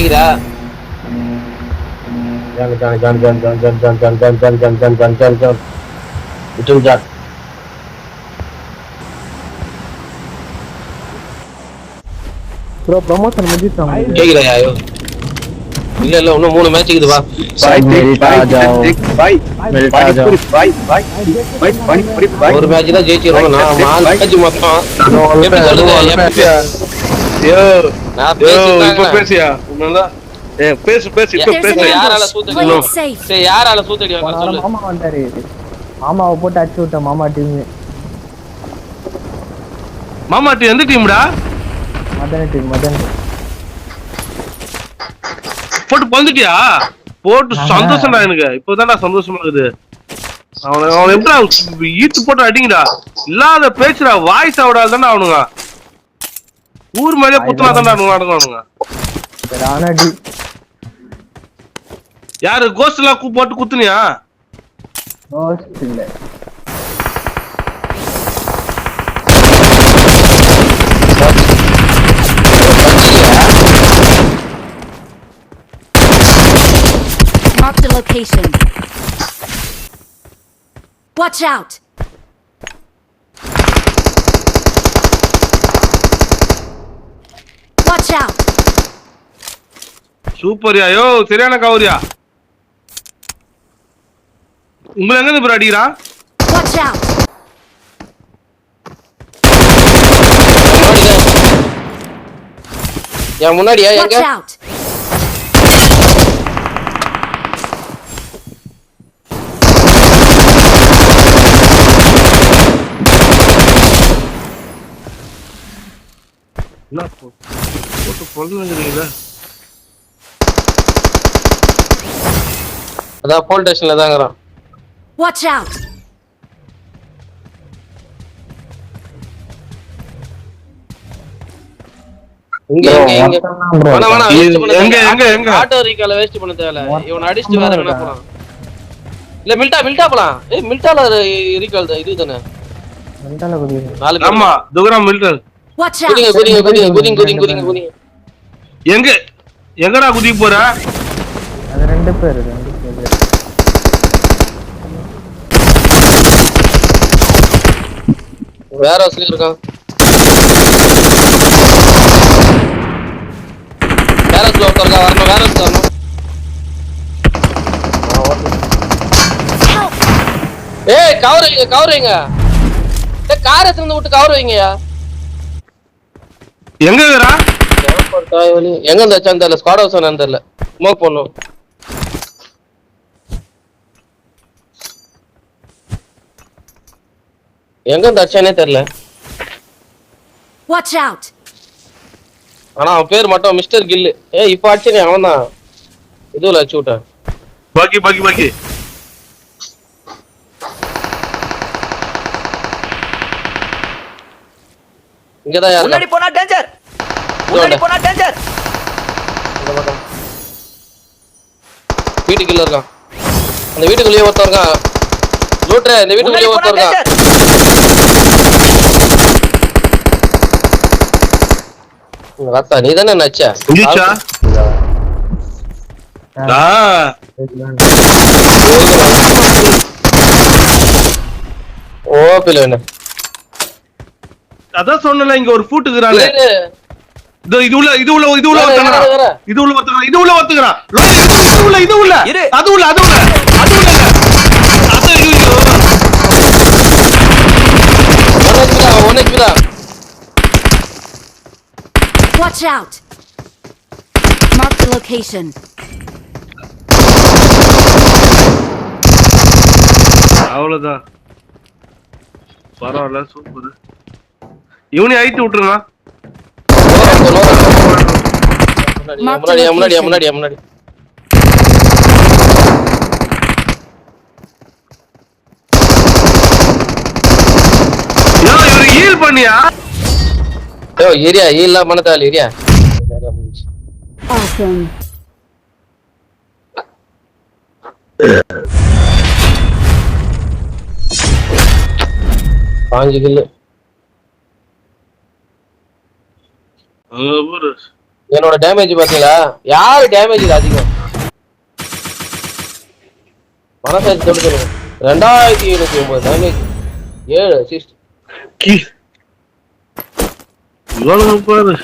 கேக்குதா? Bro promotion முடிஞ்சிட்டாங்க. கேக்குதா? இல்ல இல்ல இன்னும் 3 மேட்ச் இருக்குதுப்பா. ஒரு மேட்ச் தான் ஜெயிச்சிரோம். நான் 4 மேட்ச் மொத்தம். எப்படி சொல்றது? நான் பேசியா? பேசு இப்ப பேசு. யாரால சூத்தடிவாங்க? சரி யாரால சூத்தடிவாங்க சொல்லு. மாமா வந்தாரு. மாமாவை போட்டு அடிச்சு விட்டேன். மாமா டீம். மாமா டீம் எந்த டீம்டா? மதன் டீம். போட்டு வந்துட்டியா? போட்டு சந்தோஷம்டா எனக்கு. இப்போதான்டா சந்தோஷமா இருக்குது. அவன் எப்படா ஈத்து போட்டு அடிங்கடா. இல்லாத பேச்சுடா. வாய்ஸ் அவடால் தானே அவனுங்க. ஊர் மேலே குத்துனா தானே அவனுங்க. யாரு கோஸ்ட் எல்லாம் போட்டு குத்துனியா? Mark the location. Watch out. Watch out. சூப்பர்யா. யோ சரியான கவரியா. உங்களை எங்க இருந்து அடிக்கிறான்? Watch out. என் முன்னாடியா? எங்க? Watch out. என்ன போட்டு பொண்ணுங்கிறீங்களா? அதான் போலீஸ் ஸ்டேஷன்ல தான் இருக்கறான். Watch out. இங்க ஆட்டோ ரீகால வேஸ்ட் பண்ண தேவல. இவன் அடிச்சிட்டு வேற எங்கனா போறான். இல்ல மில்டா போலாம். மில்டால ரீகால் இது தானே. மில்டால குதி. ஆமா துகரம் மில்டா. Watch out. குதிங்க. எங்கடா குதி போற? அது 2 பேர். வேற ஹவுஸ்ல இருக்கான். வேற ஹவுஸ்ல ஒருத்தர் வரணும். வேற ஹவுஸ்ல வரணும். ஏய் கவர் வைங்க. காரை திறந்து விட்டு கவர் வைங்கயா. எங்க இருக்கறா? எங்க இருந்தாச்சான்னு தெரியல. ஸ்குவாட் ஹவுஸ் என்னன்னு தெரியல. ஸ்மோக் பண்ணும். எங்க இருந்தாச்சானே தெரியல. Watch out. ஆனா அவன் பேர் மட்டும் மிஸ்டர் கில்லு. இப்ப அடிச்சனே அவன் தான். இதுல அடிச்சு விட்டான். பாக்கி இங்கதான் யாரு? முன்னாடி போனா டேஞ்சர். வீட்டுக்குள்ள இருக்கான். அந்த வீட்டுக்குள்ளேயே ஒருத்தர் இருக்கான். லூட்ரே இந்த வீட்டுக்குள்ளேயே ஒருத்தர் இருக்கான். வாத்தா நீ தானே நச்சா? இடிச்சா? ஓபில என்ன? அதான் சொன்னல இங்க ஒரு ஃபூட்டுக்குறானே. இது உள்ள ஒருத்தங்கடா. இது உள்ள ஒருத்தங்கடா. இது உள்ள. அது உள்ள. Watch out. Mark the location. அவ்வளவுதான். பரவாயில்ல சூப்பர். இவனே ஐட்டு விட்டுருங்க. முன்னாடி இவரு ஹீல் பண்ணியா? ஏரியா ஹீல் பண்ண தேவை. Area Awesome. 5 கில்லு. என்னோட டேமேஜ் பாத்தீங்களா? யாரு டேமேஜ் அதிகம்? மனசாட்சி தொட்டு சொல்லுங்க. 2709 டேமேஜ், 7 அசிஸ்ட். இவ்வளவு பாரு.